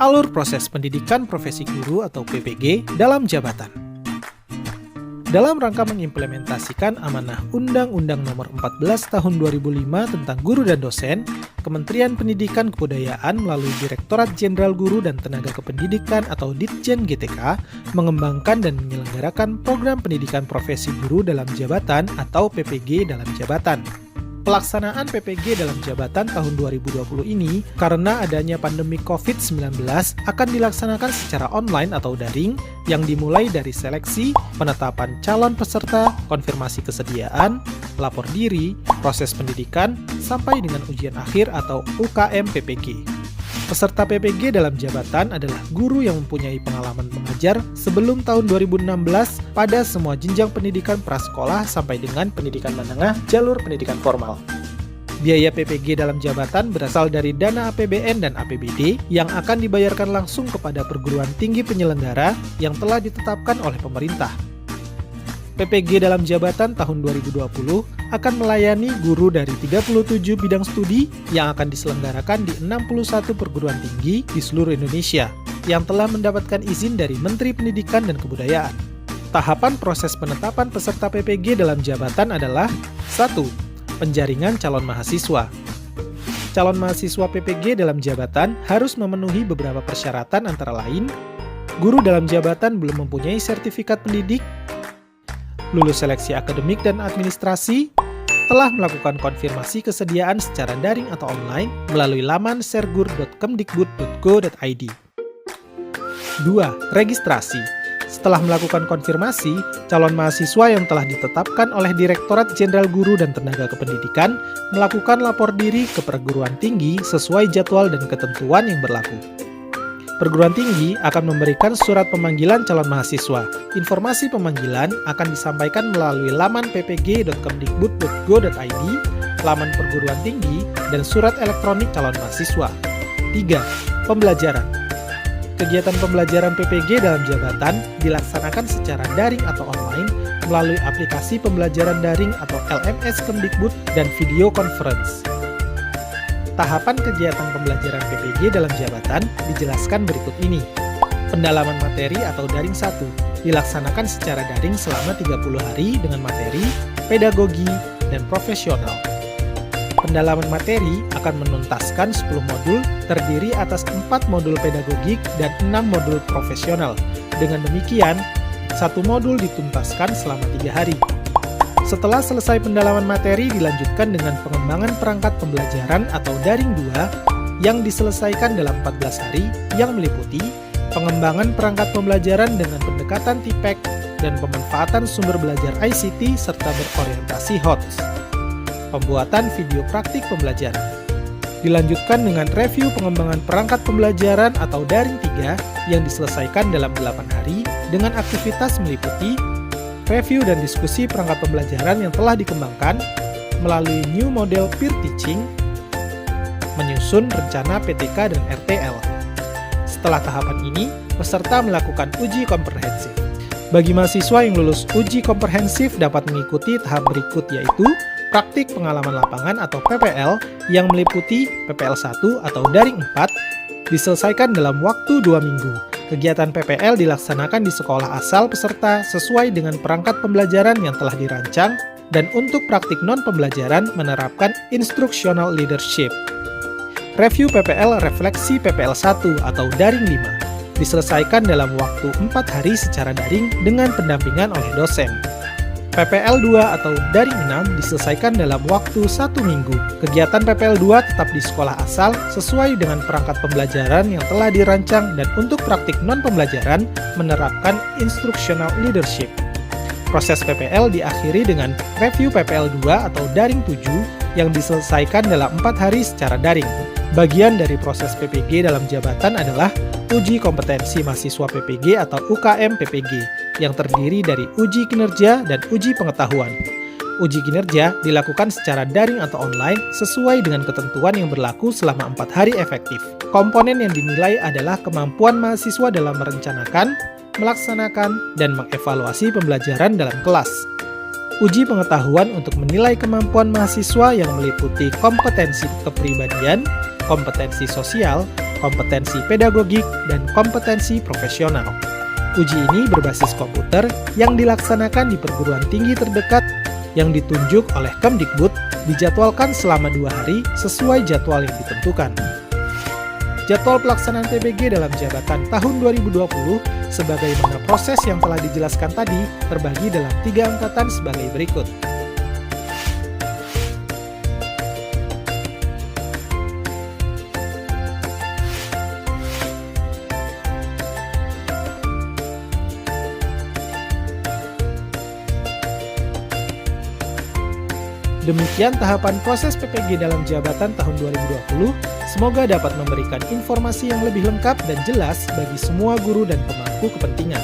alur proses pendidikan profesi guru atau PPG dalam jabatan. Dalam rangka mengimplementasikan amanah Undang-Undang Nomor 14 Tahun 2005 tentang Guru dan Dosen, Kementerian Pendidikan Kebudayaan melalui Direktorat Jenderal Guru dan Tenaga Kependidikan atau Ditjen GTK mengembangkan dan menyelenggarakan program pendidikan profesi guru dalam jabatan atau PPG dalam jabatan. Pelaksanaan PPG dalam jabatan tahun 2020 ini karena adanya pandemi COVID-19 akan dilaksanakan secara online atau daring yang dimulai dari seleksi, penetapan calon peserta, konfirmasi kesediaan, lapor diri, proses pendidikan, sampai dengan ujian akhir atau UKM PPG. Peserta PPG dalam jabatan adalah guru yang mempunyai pengalaman mengajar sebelum tahun 2016 pada semua jenjang pendidikan prasekolah sampai dengan pendidikan menengah jalur pendidikan formal. Biaya PPG dalam jabatan berasal dari dana APBN dan APBD yang akan dibayarkan langsung kepada perguruan tinggi penyelenggara yang telah ditetapkan oleh pemerintah. PPG dalam jabatan tahun 2020 akan melayani guru dari 37 bidang studi yang akan diselenggarakan di 61 perguruan tinggi di seluruh Indonesia yang telah mendapatkan izin dari Menteri Pendidikan dan Kebudayaan. Tahapan proses penetapan peserta PPG dalam jabatan adalah 1. Penjaringan calon mahasiswa. Calon mahasiswa PPG dalam jabatan harus memenuhi beberapa persyaratan antara lain, guru dalam jabatan belum mempunyai sertifikat pendidik, lulus seleksi akademik dan administrasi, telah melakukan konfirmasi kesediaan secara daring atau online melalui laman sergur.kemdikbud.go.id. 2. Registrasi. Setelah melakukan konfirmasi, calon mahasiswa yang telah ditetapkan oleh Direktorat Jenderal Guru dan Tenaga Kependidikan melakukan lapor diri ke perguruan tinggi sesuai jadwal dan ketentuan yang berlaku. Perguruan tinggi akan memberikan surat pemanggilan calon mahasiswa. Informasi pemanggilan akan disampaikan melalui laman ppg.kemdikbud.go.id, laman perguruan tinggi, dan surat elektronik calon mahasiswa. 3. Pembelajaran. Kegiatan pembelajaran PPG dalam jabatan dilaksanakan secara daring atau online melalui aplikasi pembelajaran daring atau LMS Kemdikbud dan video conference. Tahapan kegiatan pembelajaran PPG dalam jabatan dijelaskan berikut ini. Pendalaman materi atau daring 1 dilaksanakan secara daring selama 30 hari dengan materi, pedagogi, dan profesional. Pendalaman materi akan menuntaskan 10 modul terdiri atas 4 modul pedagogik dan 6 modul profesional. Dengan demikian, 1 modul dituntaskan selama 3 hari. Setelah selesai pendalaman materi dilanjutkan dengan pengembangan perangkat pembelajaran atau daring 2 yang diselesaikan dalam 14 hari yang meliputi pengembangan perangkat pembelajaran dengan pendekatan TPEC dan pemanfaatan sumber belajar ICT serta berorientasi HOTS. Pembuatan video praktik pembelajaran. Dilanjutkan dengan review pengembangan perangkat pembelajaran atau daring 3 yang diselesaikan dalam 8 hari dengan aktivitas meliputi review dan diskusi perangkat pembelajaran yang telah dikembangkan melalui new model peer teaching, menyusun rencana PTK dan RTL. Setelah tahapan ini, peserta melakukan uji komprehensif. Bagi mahasiswa yang lulus uji komprehensif dapat mengikuti tahap berikut yaitu praktik pengalaman lapangan atau PPL yang meliputi PPL 1 atau daring 4 diselesaikan dalam waktu 2 minggu. Kegiatan PPL dilaksanakan di sekolah asal peserta sesuai dengan perangkat pembelajaran yang telah dirancang dan untuk praktik non-pembelajaran menerapkan instructional leadership. Review PPL refleksi PPL 1 atau daring 5 diselesaikan dalam waktu 4 hari secara daring dengan pendampingan oleh dosen. PPL 2 atau daring 6 diselesaikan dalam waktu 1 minggu. Kegiatan PPL 2 tetap di sekolah asal sesuai dengan perangkat pembelajaran yang telah dirancang dan untuk praktik non-pembelajaran menerapkan instructional leadership. Proses PPL diakhiri dengan review PPL 2 atau daring 7 yang diselesaikan dalam 4 hari secara daring. Bagian dari proses PPG dalam jabatan adalah uji kompetensi mahasiswa PPG atau UKM PPG yang terdiri dari uji kinerja dan uji pengetahuan. Uji kinerja dilakukan secara daring atau online sesuai dengan ketentuan yang berlaku selama 4 hari efektif. Komponen yang dinilai adalah kemampuan mahasiswa dalam merencanakan, melaksanakan, dan mengevaluasi pembelajaran dalam kelas. Uji pengetahuan untuk menilai kemampuan mahasiswa yang meliputi kompetensi kepribadian, kompetensi sosial, kompetensi pedagogik, dan kompetensi profesional. Uji ini berbasis komputer yang dilaksanakan di perguruan tinggi terdekat yang ditunjuk oleh Kemdikbud, dijadwalkan selama 2 hari sesuai jadwal yang ditentukan. Jadwal pelaksanaan PBG dalam jabatan tahun 2020 sebagaimana proses yang telah dijelaskan tadi terbagi dalam 3 angkatan sebagai berikut. Demikian tahapan proses PPG dalam jabatan tahun 2020, semoga dapat memberikan informasi yang lebih lengkap dan jelas bagi semua guru dan pemangku kepentingan.